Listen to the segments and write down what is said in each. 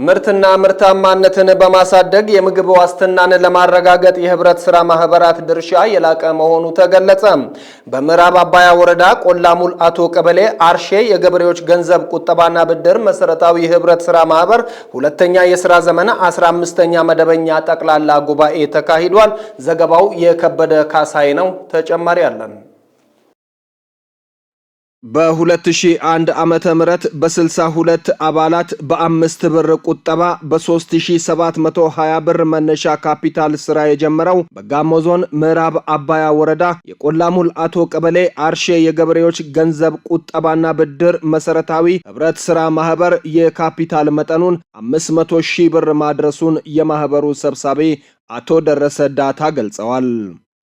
ምርትና ምርታማነትን በማሳደግ የምግብ ዋስትናን ለማረጋገጥ የህብረት ስራ ማህበራት ድርሻ የላቀ መሆኑ ተገለጸ። በምዕራብ አባያ ወረዳ ቆላሙል አቶ ቀበሌ አርሼ የገበሬዎች ገንዘብ ቁጠባና ብድር መሰረታዊ የህብረት ስራ ማህበር ሁለተኛ የስራ ዘመን 15ኛ መደበኛ ጠቅላላ ጉባኤ ተካሂዷል። ዘገባው የከበደ ካሳይ ነው። ተጨማሪ አለን። በ2001 ዓመተ ምህረት በ62 አባላት በ5 ብር ቁጠባ በ3720 ብር መነሻ ካፒታል ስራ የጀመረው በጋሞ ዞን ምዕራብ አባያ ወረዳ የቆላሙል አቶ ቀበሌ አርሼ የገበሬዎች ገንዘብ ቁጠባና ብድር መሰረታዊ ህብረት ስራ ማህበር የካፒታል መጠኑን 500,000 ብር ማድረሱን የማህበሩ ሰብሳቢ አቶ ደረሰ ዳታ ገልጸዋል።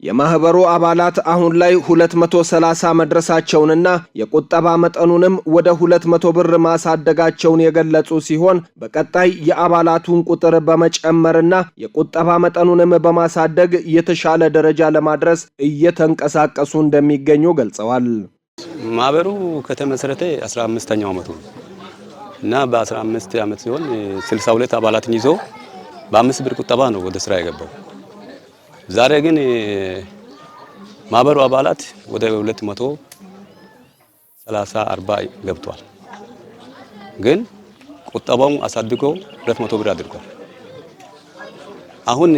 የማህበሩ አባላት አሁን ላይ 230 መድረሳቸውንና የቁጠባ መጠኑንም ወደ 200 ብር ማሳደጋቸውን የገለጹ ሲሆን በቀጣይ የአባላቱን ቁጥር በመጨመርና የቁጠባ መጠኑንም በማሳደግ የተሻለ ደረጃ ለማድረስ እየተንቀሳቀሱ እንደሚገኙ ገልጸዋል። ማህበሩ ከተመሰረተ 15ኛው ዓመቱ እና በ15 ዓመት ሲሆን 62 አባላትን ይዞ በ5 ብር ቁጠባ ነው ወደ ስራ የገባው። ዛሬ ግን ማህበሩ አባላት ወደ 230-40 ገብቷል። ግን ቁጠባውን አሳድጎ 200 ብር አድርጓል። አሁን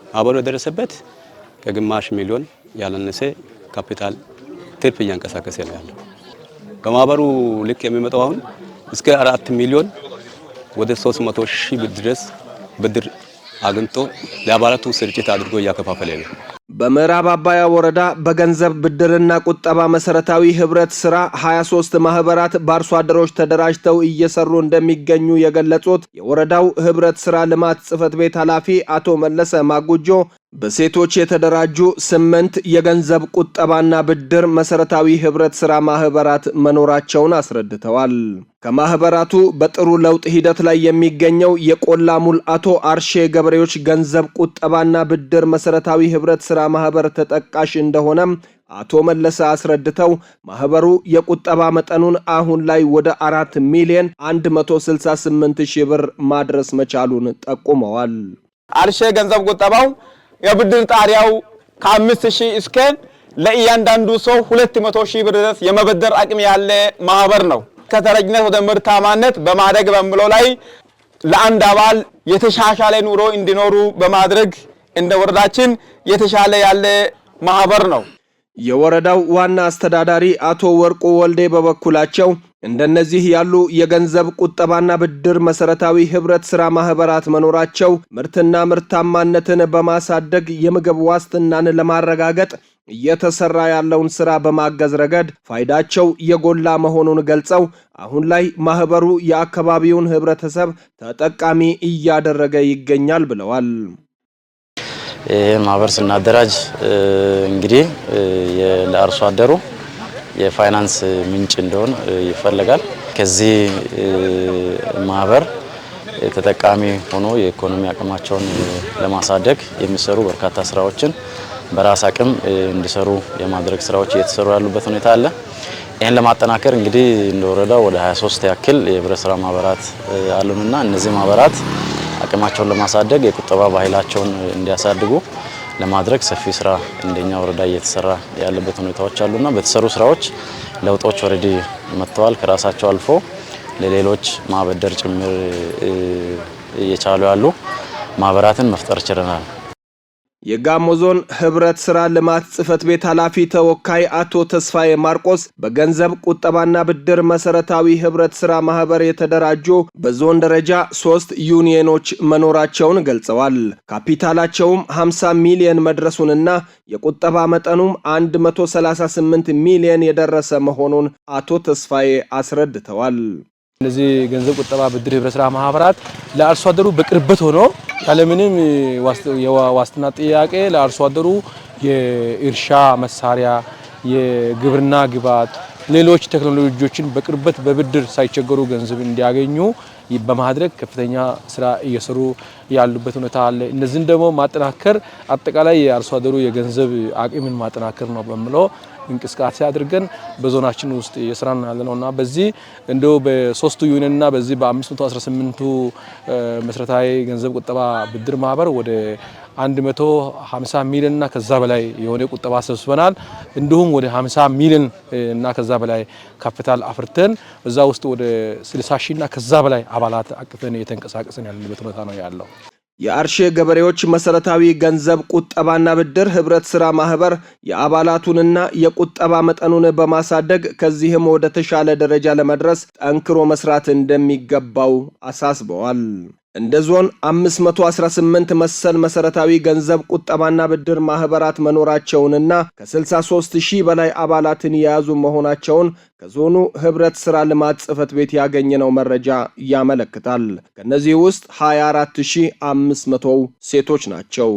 ማህበሩ የደረሰበት ከግማሽ ሚሊዮን ያላነሰ ካፒታል ትርፍ እያንቀሳቀሰ ነው ያለው። በማህበሩ ልክ የሚመጣው አሁን እስከ 4 ሚሊዮን ወደ 300,000 ብር ድረስ ብድር አግንቶ ለአባላቱ ስርጭት አድርጎ እያከፋፈለ ነው። በምዕራብ አባያ ወረዳ በገንዘብ ብድርና ቁጠባ መሰረታዊ ህብረት ስራ 23 ማህበራት በአርሶ አደሮች ተደራጅተው እየሰሩ እንደሚገኙ የገለጹት የወረዳው ህብረት ስራ ልማት ጽህፈት ቤት ኃላፊ አቶ መለሰ ማጉጆ በሴቶች የተደራጁ 8 የገንዘብ ቁጠባና ብድር መሰረታዊ ህብረት ስራ ማህበራት መኖራቸውን አስረድተዋል። ከማህበራቱ በጥሩ ለውጥ ሂደት ላይ የሚገኘው የቆላሙል አቶ አርሼ ገበሬዎች ገንዘብ ቁጠባና ብድር መሰረታዊ ህብረት ስራ ማህበር ተጠቃሽ እንደሆነም አቶ መለሰ አስረድተው ማህበሩ የቁጠባ መጠኑን አሁን ላይ ወደ 4,168,000 ብር ማድረስ መቻሉን ጠቁመዋል። አርሼ ገንዘብ ቁጠባው የብድር ጣሪያው ከ5,000 እስከ ለእያንዳንዱ ሰው 200,000 ብር ድረስ የመበደር አቅም ያለ ማህበር ነው። ከተረጅነት ወደ ምርታማነት በማደግ በሚለው ላይ ለአንድ አባል የተሻሻለ ኑሮ እንዲኖሩ በማድረግ እንደ ወረዳችን የተሻለ ያለ ማህበር ነው። የወረዳው ዋና አስተዳዳሪ አቶ ወርቁ ወልዴ በበኩላቸው እንደነዚህ ያሉ የገንዘብ ቁጠባና ብድር መሰረታዊ ህብረት ስራ ማህበራት መኖራቸው ምርትና ምርታማነትን በማሳደግ የምግብ ዋስትናን ለማረጋገጥ እየተሰራ ያለውን ስራ በማገዝ ረገድ ፋይዳቸው የጎላ መሆኑን ገልጸው አሁን ላይ ማህበሩ የአካባቢውን ህብረተሰብ ተጠቃሚ እያደረገ ይገኛል ብለዋል። ማህበር ስናደራጅ እንግዲህ ለአርሶ አደሩ የፋይናንስ ምንጭ እንደሆነ ይፈልጋል። ከዚህ ማህበር ተጠቃሚ ሆኖ የኢኮኖሚ አቅማቸውን ለማሳደግ የሚሰሩ በርካታ ስራዎችን በራስ አቅም እንዲሰሩ የማድረግ ስራዎች እየተሰሩ ያሉበት ሁኔታ አለ። ይሄን ለማጠናከር እንግዲህ እንደወረዳ ወደ 23 ያክል የህብረት ስራ ማህበራት አሉንና እነዚህ ማህበራት አቅማቸውን ለማሳደግ የቁጠባ ባህላቸውን እንዲያሳድጉ ለማድረግ ሰፊ ስራ እንደኛ ወረዳ እየተሰራ ያለበት ሁኔታዎች አሉና በተሰሩ ስራዎች ለውጦች ኦሬዲ መጥተዋል። ከራሳቸው አልፎ ለሌሎች ማበደር ጭምር እየቻሉ ያሉ ማህበራትን መፍጠር ችለናል። የጋሞ ዞን ህብረት ስራ ልማት ጽህፈት ቤት ኃላፊ ተወካይ አቶ ተስፋዬ ማርቆስ በገንዘብ ቁጠባና ብድር መሰረታዊ ህብረት ስራ ማህበር የተደራጁ በዞን ደረጃ 3 ዩኒየኖች መኖራቸውን ገልጸዋል። ካፒታላቸውም 50 ሚሊዮን መድረሱንና የቁጠባ መጠኑም 138 ሚሊዮን የደረሰ መሆኑን አቶ ተስፋዬ አስረድተዋል። እነዚህ ገንዘብ ቁጠባ ብድር ህብረት ስራ ማህበራት ለአርሶ አደሩ በቅርበት ሆኖ ያለምንም የዋስትና ጥያቄ ለአርሶ አደሩ የእርሻ መሳሪያ፣ የግብርና ግብዓት፣ ሌሎች ቴክኖሎጂዎችን በቅርበት በብድር ሳይቸገሩ ገንዘብ እንዲያገኙ በማድረግ ከፍተኛ ስራ እየሰሩ ያሉበት ሁኔታ አለ። እነዚህን ደግሞ ማጠናከር አጠቃላይ የአርሶ አደሩ የገንዘብ አቅምን ማጠናከር ነው በሚለው እንቅስቃሴ አድርገን በዞናችን ውስጥ የስራን ያለነውና በዚህ እንደው በ3ቱ ዩኒየንና በዚህ በ518ቱ መሰረታዊ ገንዘብ ቁጠባ ብድር ማህበር ወደ 150 ሚሊዮን እና ከዛ በላይ የሆነ ቁጠባ ሰብስበናል። እንዲሁም ወደ 50 ሚሊዮን እና ከዛ በላይ ካፒታል አፍርተን በዛ ውስጥ ወደ 60 ሺህ እና ከዛ በላይ አባላት አቅፈን እየተንቀሳቀስን ያለበት ሁኔታ ነው ያለው። የአርሼ ገበሬዎች መሰረታዊ ገንዘብ ቁጠባና ብድር ህብረት ስራ ማህበር የአባላቱንና የቁጠባ መጠኑን በማሳደግ ከዚህም ወደ ተሻለ ደረጃ ለመድረስ ጠንክሮ መስራት እንደሚገባው አሳስበዋል። እንደ ዞን 518 መሰል መሰረታዊ ገንዘብ ቁጠባና ብድር ማህበራት መኖራቸውንና ከ63000 በላይ አባላትን የያዙ መሆናቸውን ከዞኑ ህብረት ስራ ልማት ጽሕፈት ቤት ያገኘነው መረጃ ያመለክታል። ከነዚህ ውስጥ 24500 ሴቶች ናቸው።